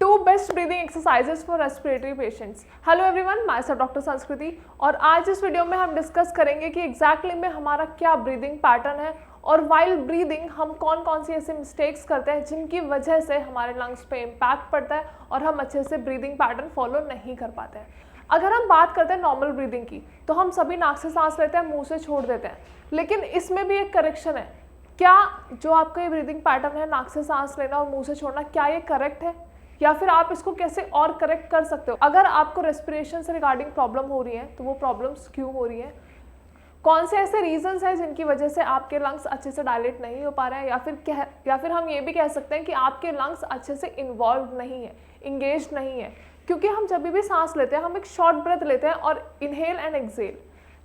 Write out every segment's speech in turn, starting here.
To best breathing exercises for respiratory patients. Hello everyone, myself doctor Sanskriti. और आज इस video में हम डिस्कस करेंगे कि एग्जैक्टली में हमारा क्या ब्रीदिंग पैटर्न है और वाइल ब्रीदिंग हम कौन कौन सी ऐसे मिस्टेक्स करते हैं जिनकी वजह से हमारे लंग्स पे इम्पैक्ट पड़ता है और हम अच्छे से ब्रीदिंग पैटर्न फॉलो नहीं कर पाते हैं। अगर हम बात करते हैं नॉर्मल ब्रीदिंग की, तो हम सभी नाक से सांस लेते हैं, मुंह से छोड़ देते हैं, लेकिन इसमें भी एक करेक्शन है। क्या जो आपका ये ब्रीदिंग पैटर्न है, नाक से सांस लेना और मुंह से छोड़ना, क्या ये करेक्ट है या फिर आप इसको कैसे और करेक्ट कर सकते हो? अगर आपको रेस्पिरेशन से रिगार्डिंग प्रॉब्लम हो रही है तो वो प्रॉब्लम्स क्यों हो रही है? कौन से ऐसे रीजंस हैं जिनकी वजह से आपके लंग्स अच्छे से डायलेट नहीं हो पा रहे हैं, या फिर हम ये भी कह सकते हैं कि आपके लंग्स अच्छे से इन्वॉल्व नहीं है, इंगेज नहीं है। क्योंकि हम जब भी सांस लेते हैं हम एक शॉर्ट ब्रेथ लेते हैं और इनहेल एंड एक्सेल,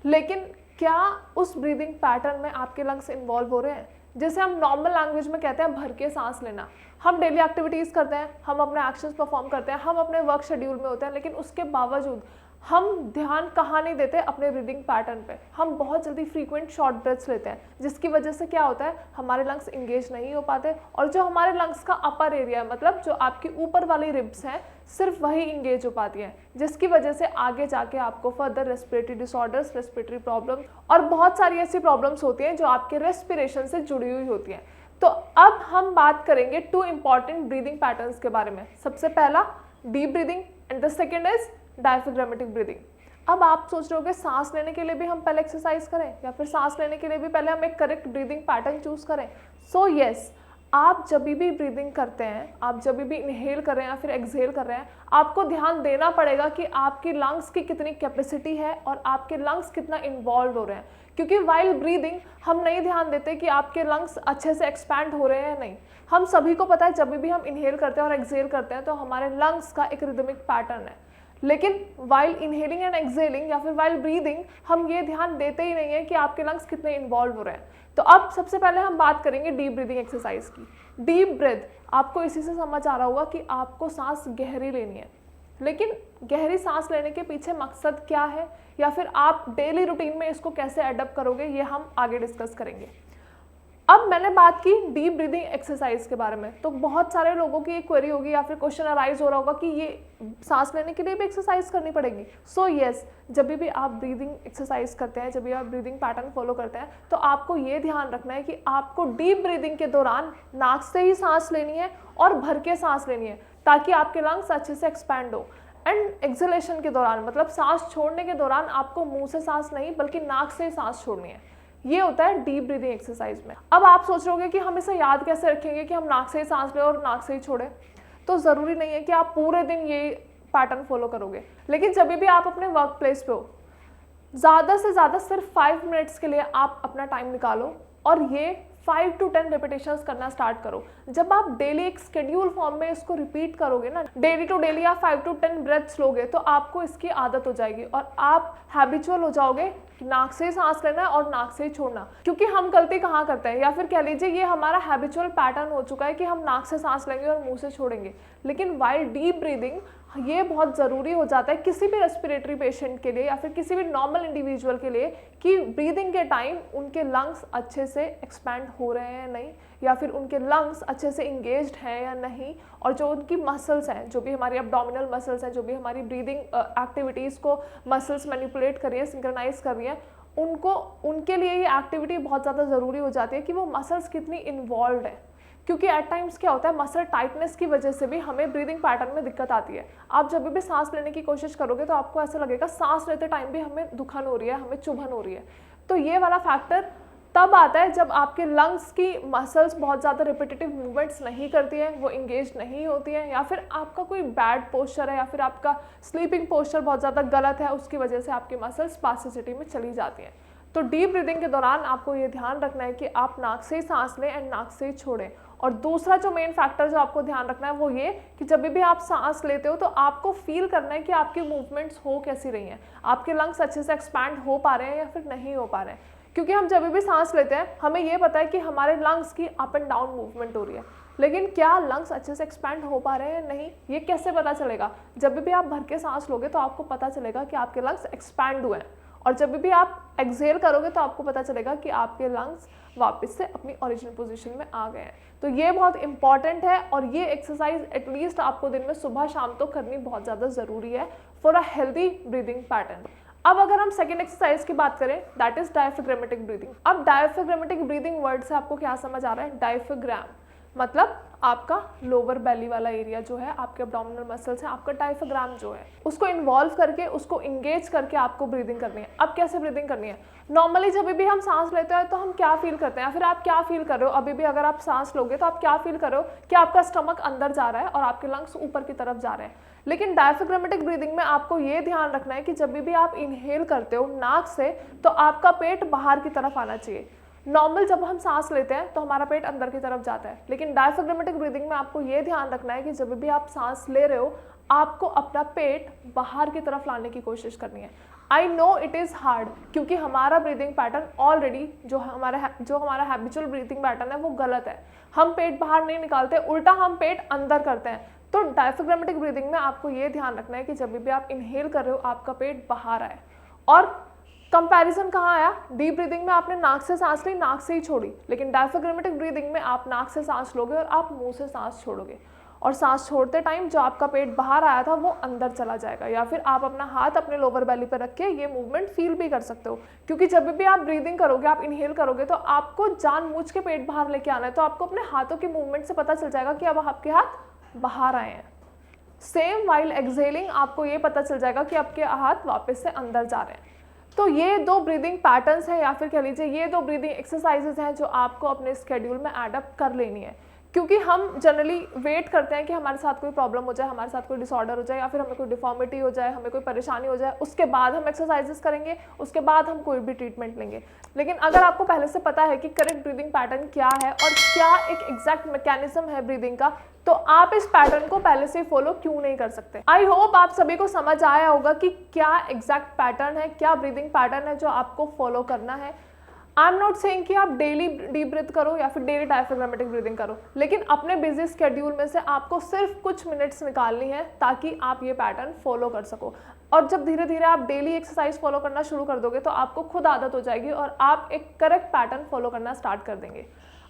लेकिन क्या उस ब्रीदिंग पैटर्न में आपके लंग्स इन्वॉल्व हो रहे हैं? जैसे हम नॉर्मल लैंग्वेज में कहते हैं भर के सांस लेना। हम डेली एक्टिविटीज़ करते हैं, हम अपने एक्शंस परफॉर्म करते हैं, हम अपने वर्क शेड्यूल में होते हैं, लेकिन उसके बावजूद हम ध्यान कहाँ नहीं देते अपने ब्रीदिंग पैटर्न पे। हम बहुत जल्दी फ्रीक्वेंट शॉर्ट ब्रेथ्स लेते हैं, जिसकी वजह से क्या होता है, हमारे लंग्स इंगेज नहीं हो पाते और जो हमारे लंग्स का अपर एरिया है, मतलब जो आपकी ऊपर वाली रिब्स हैं, सिर्फ वही इंगेज हो पाती हैं, जिसकी वजह से आगे जाके आपको further respiratory disorders, respiratory problem और बहुत सारी ऐसी प्रॉब्लम्स होती हैं जो आपके रेस्पिरेशन से जुड़ी हुई होती हैं। तो अब हम बात करेंगे टू इंपॉर्टेंट ब्रीदिंग पैटर्न्स के बारे में। सबसे पहला deep breathing and the second is diaphragmatic breathing. अब आप सोच रहे होगे सांस लेने के लिए भी हम पहले एक्सरसाइज करें या फिर सांस लेने के लिए भी पहले हम एक करेक्ट ब्रीदिंग पैटर्न चूज करें? सो यस, आप जब भी ब्रीदिंग करते हैं, आप जब भी इनहेल कर रहे हैं या फिर एक्सहेल कर रहे हैं, आपको ध्यान देना पड़ेगा कि आपकी लंग्स की कितनी कैपेसिटी है और आपके लंग्स कितना इन्वॉल्व हो रहे हैं। क्योंकि वाइल ब्रीदिंग हम नहीं ध्यान देते कि आपके लंग्स अच्छे से एक्सपैंड हो रहे हैं या नहीं। हम सभी को पता है जब भी हम इनहेल करते हैं और एक्सहेल करते हैं तो हमारे लंग्स का एक रिदमिक पैटर्न है, लेकिन वाइल इनहेलिंग एंड एक्सहेलिंग या फिर वाइल ब्रीदिंग हम ये ध्यान देते ही नहीं है कि आपके लंग्स कितने इन्वॉल्व हो रहे हैं। तो अब सबसे पहले हम बात करेंगे डीप ब्रीदिंग एक्सरसाइज की। डीप ब्रेथ, आपको इसी से समझ आ रहा होगा कि आपको सांस गहरी लेनी है, लेकिन गहरी सांस लेने के पीछे मकसद क्या है या फिर आप डेली रूटीन में इसको कैसे अडॉप्ट करोगे, ये हम आगे डिस्कस करेंगे। अब मैंने बात की डीप ब्रीदिंग एक्सरसाइज के बारे में, तो बहुत सारे लोगों की एक क्वेरी होगी या फिर क्वेश्चन अराइज हो रहा होगा कि ये सांस लेने के लिए भी एक्सरसाइज करनी पड़ेगी। सो यस, जब भी आप ब्रीदिंग एक्सरसाइज करते हैं, जब भी आप ब्रीदिंग पैटर्न फॉलो करते हैं, तो आपको ये ध्यान रखना है कि आपको डीप ब्रीदिंग के दौरान नाक से ही सांस लेनी है और भर के सांस लेनी है, ताकि आपके लंग्स अच्छे से एक्सपैंड हो। एंड एक्सहेलेशन के दौरान, मतलब सांस छोड़ने के दौरान, आपको मुंह से सांस नहीं बल्कि नाक से ही सांस छोड़नी है। ये होता है डीप ब्रीदिंग एक्सरसाइज में। अब आप सोच रहे होगे कि हम इसे याद कैसे रखेंगे कि हम नाक से ही सांस लें और नाक से ही छोड़ें। तो ज़रूरी नहीं है कि आप पूरे दिन ये पैटर्न फॉलो करोगे, लेकिन जब भी आप अपने वर्क प्लेस पे हो, ज़्यादा से ज़्यादा सिर्फ 5 मिनट्स के लिए आप अपना टाइम निकालो और ये 5 to 10 रेपिटेशंस करना स्टार्ट करो। जब आप डेली एक स्केड्यूल फॉर्म में इसको रिपीट करोगे ना, डेली टू डेली आप 5 to 10 ब्रेथ्स लोगे, तो आपको इसकी आदत हो जाएगी और आप हैबिचुअल हो जाओगे कि नाक से ही सांस लेना है और नाक से ही छोड़ना। क्योंकि हम गलती कहाँ करते हैं, या फिर कह लीजिए ये हमारा हैबिचुअल पैटर्न हो चुका है कि हम नाक से सांस लेंगे और मुंह से छोड़ेंगे। लेकिन वाइल डीप ब्रीदिंग ये बहुत ज़रूरी हो जाता है किसी भी रेस्पिरेटरी पेशेंट के लिए या फिर किसी भी नॉर्मल इंडिविजुअल के लिए, कि ब्रीदिंग के टाइम उनके लंग्स अच्छे से एक्सपैंड हो रहे हैं नहीं, या फिर उनके लंग्स अच्छे से इंगेज्ड हैं या नहीं, और जो उनकी मसल्स हैं, जो भी हमारी एब्डोमिनल मसल्स हैं, जो भी हमारी ब्रीदिंग एक्टिविटीज़ को मसल्स मैनिपुलेट कर रही है, सिंक्रोनाइज कर रही है, उनके लिए ये एक्टिविटी बहुत ज़्यादा ज़रूरी हो जाती है कि वो मसल्स कितनी इन्वॉल्व है। क्योंकि एट टाइम्स क्या होता है, मसल टाइटनेस की वजह से भी हमें ब्रीदिंग पैटर्न में दिक्कत आती है। आप जब भी सांस लेने की कोशिश करोगे तो आपको ऐसा लगेगा सांस लेते टाइम भी हमें दुखन हो रही है, हमें चुभन हो रही है। तो ये वाला फैक्टर तब आता है जब आपके लंग्स की मसल्स बहुत ज़्यादा रिपीटेटिव मूवमेंट्स नहीं करती हैं, वो इंगेज नहीं होती हैं, या फिर आपका कोई बैड पोस्चर है या फिर आपका स्लीपिंग पोस्चर बहुत ज़्यादा गलत है, उसकी वजह से आपकी मसल्स स्पास्टिसिटी में चली जाती हैं। तो डीप ब्रीदिंग के दौरान आपको ये ध्यान रखना है कि आप नाक से ही सांस लें एंड नाक से ही छोड़ें। और दूसरा जो मेन फैक्टर जो आपको ध्यान रखना है वो ये कि जब भी आप सांस लेते हो तो आपको फील करना है कि आपकी मूवमेंट्स हो कैसी रही हैं, आपके लंग्स अच्छे से एक्सपैंड हो पा रहे हैं या फिर नहीं हो पा रहे हैं। क्योंकि हम जब भी सांस लेते हैं हमें ये पता है कि हमारे लंग्स की अप एंड डाउन मूवमेंट हो रही है, लेकिन क्या लंग्स अच्छे से एक्सपैंड हो पा रहे हैं नहीं, ये कैसे पता चलेगा? जब भी आप भर के सांस लोगे तो आपको पता चलेगा कि आपके लंग्स एक्सपैंड हुए हैं और जब भी आप एक्सहेल करोगे तो आपको पता चलेगा कि आपके लंग्स वापस से अपनी ओरिजिनल पोजीशन में आ गए हैं। तो ये बहुत इंपॉर्टेंट है और ये एक्सरसाइज एटलीस्ट आपको दिन में सुबह शाम तो करनी बहुत ज़्यादा ज़रूरी है for a healthy breathing pattern. अब अगर हम सेकेंड एक्सरसाइज की बात करें, दैट इज डायफ्राग्मेटिक ब्रीदिंग। अब डायफ्राग्मेटिक ब्रीदिंग वर्ड से आपको क्या समझ आ रहा है? डायफ्राग्राम मतलब आपका लोअर बेली वाला एरिया जो है, आपके एब्डोमिनल मसल्स है, आपका डायफ्राग्राम जो है, उसको इन्वॉल्व करके, उसको इंगेज करके आपको ब्रीदिंग करनी है। अब कैसे ब्रीदिंग करनी है? नॉर्मली जब भी हम सांस लेते हैं तो हम क्या फील करते हैं, या फिर आप क्या फील कर रहे हो? अभी भी अगर आप सांस लोगे तो आप क्या फील कर रहे हो कि आपका स्टमक अंदर जा रहा है और आपके लंग्स ऊपर की तरफ जा रहे हैं। लेकिन डायफ्राग्मेटिक ब्रीदिंग में आपको ये ध्यान रखना है कि जब भी आप इनहेल करते हो नाक से तो आपका पेट बाहर की तरफ आना चाहिए। नॉर्मल जब हम सांस लेते हैं तो हमारा पेट अंदर की तरफ जाता है, लेकिन डायफ्राग्मेटिक ब्रीदिंग में आपको ये ध्यान रखना है कि जब भी आप सांस ले रहे हो आपको अपना पेट बाहर की तरफ लाने की कोशिश करनी है। I know it is hard, क्योंकि हमारा ब्रीदिंग पैटर्न ऑलरेडी जो हमारा हैबिचुअल ब्रीदिंग पैटर्न है वो गलत है। हम पेट बाहर नहीं निकालते, उल्टा हम पेट अंदर करते हैं। तो डायफ्राग्मेटिक ब्रीदिंग में आपको ये ध्यान रखना है कि जब भी आप इनहेल कर रहे हो आपका पेट बाहर आए। और कंपैरिजन कहाँ आया? डीप ब्रीदिंग में आपने नाक से सांस ली, नाक से ही छोड़ी, लेकिन डायफ्राग्मेटिक ब्रीदिंग में आप नाक से सांस लोगे और आप मुंह से सांस छोड़ोगे, और सांस छोड़ते टाइम जो आपका पेट बाहर आया था वो अंदर चला जाएगा। या फिर आप अपना हाथ अपने लोअर बेली पर रख के ये मूवमेंट फील भी कर सकते हो, क्योंकि जब भी आप ब्रीदिंग करोगे, आप इनहेल करोगे तो आपको जानबूझ के पेट बाहर लेके आना है, तो आपको अपने हाथों के मूवमेंट से पता चल जाएगा कि अब आपके हाथ बाहर आए हैं। सेम वाइल एक्सहेलिंग आपको ये पता चल जाएगा कि आपके हाथ वापस से अंदर जा रहे हैं। तो ये दो ब्रीदिंग पैटर्न्स हैं, या फिर कह लीजिए ये दो ब्रीदिंग एक्सरसाइजेज हैं जो आपको अपने स्केड्यूल में एडअप कर लेनी है। क्योंकि हम जनरली वेट करते हैं कि हमारे साथ कोई प्रॉब्लम हो जाए, हमारे साथ कोई डिसऑर्डर हो जाए, या फिर हमें कोई डिफॉर्मिटी हो जाए, हमें कोई परेशानी हो जाए, उसके बाद हम एक्सरसाइजेस करेंगे, उसके बाद हम कोई भी ट्रीटमेंट लेंगे। लेकिन अगर आपको पहले से पता है कि करेक्ट ब्रीदिंग पैटर्न क्या है और क्या एक एग्जैक्ट मैकेनिज्म है ब्रीदिंग का, तो आप इस पैटर्न को पहले से फॉलो क्यों नहीं कर सकते? आई होप आप सभी को समझ आया होगा कि क्या एग्जैक्ट पैटर्न है, क्या ब्रीदिंग पैटर्न है जो आपको फॉलो करना है। आई एम नॉट सेइंग कि आप डेली डीप ब्रीथ करो या फिर डेली डायफ्राग्मेटिक ब्रीदिंग करो, लेकिन अपने बिजी स्केड्यूल में से आपको सिर्फ कुछ मिनट्स निकालनी है ताकि आप ये पैटर्न फॉलो कर सको। और जब धीरे धीरे आप डेली एक्सरसाइज फॉलो करना शुरू कर दोगे तो आपको खुद आदत हो जाएगी और आप एक करेक्ट पैटर्न फॉलो करना स्टार्ट कर देंगे।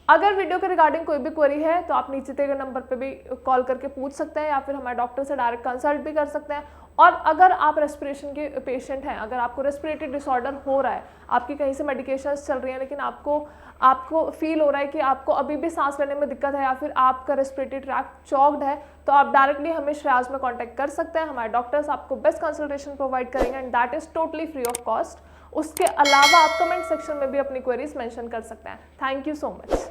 अगर वीडियो के रिगार्डिंग कोई भी क्वेरी है तो आप नीचे दिए गए नंबर पे भी कॉल करके पूछ सकते हैं, या फिर हमारे डॉक्टर से डायरेक्ट कंसल्ट भी कर सकते हैं। और अगर आप रेस्पिरेशन के पेशेंट हैं, अगर आपको रेस्पिरेटरी डिसऑर्डर हो रहा है, आपकी कहीं से मेडिकेशंस चल रही हैं, लेकिन आपको फील हो रहा है कि आपको अभी भी सांस लेने में दिक्कत है, या फिर आपका रेस्पिरेटरी ट्रैक्ट चॉक्ड है, तो आप डायरेक्टली हमें श्रेयास में कॉन्टैक्ट कर सकते हैं। हमारे डॉक्टर्स आपको बेस्ट कंसल्टेशन प्रोवाइड करेंगे and that is totally free of cost. उसके अलावा आप कमेंट सेक्शन में भी अपनी क्वेरीज मेंशन कर सकते हैं। Thank you so much.